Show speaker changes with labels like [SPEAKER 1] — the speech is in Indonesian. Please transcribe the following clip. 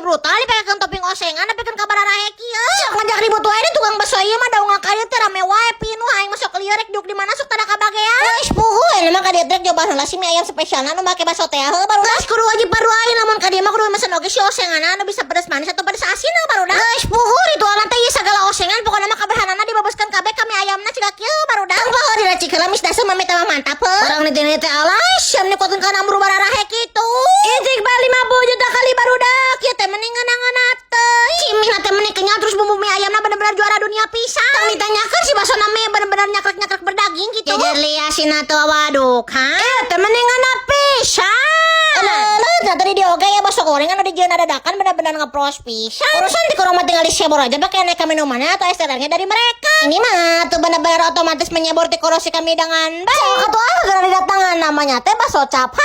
[SPEAKER 1] brutal dipegang topping osengan dipegang kabar araheki ya. Ngajak ribut wae deh tukang bakso ieu mah daung ngakalieu teh rame wae pinuh aing masuk lieur rek juk di mana sok tada kabagean. Geus puguh aya mah ka dieu trek coba heula si mie ayam spesialna nu make bakso teh heuh barudak. Geus kudu wajib baru aing lamun ka dieu mah kudu mesen oge si osenganna anu bisa pedes manis atau pedes asin barudak. Geus puguh ritualna teh ieu sagala osengan pokona mah kabehanana dibaboskeun kabeh ka mie ayamna ciga kieu barudak. Tong baheula diracik heula mis dasar mah teh mantap heuh. Urang nitih teh alas siam nikotin kana amru baraha kitu. Ijik bali 50 juta kali barudak ieu teh mending ngeunang-ngeunang teh. Cimihna teh mending kenyang terus bumbu mie ayamna bener-bener juara dunia pisan. Tong ditanyakeun si basona mie bener-bener nyakrek-nyakrek berdaging gitu. Jajar liasina tuh waduk ha. Teh mending ngeunang pisan. Nah tadi dia oge ya bakso goreng anu dijieun dadakan bener-bener ngepros pisan. Urusan di kurang mah tinggal disebor aja pakai aneka minumannya atau STR-nya dari mereka. Ini mah tuh bener-bener otomatis menyebor ti korosi kami dengan baik. Sok atuh gara didatangan namanya teh bakso cap.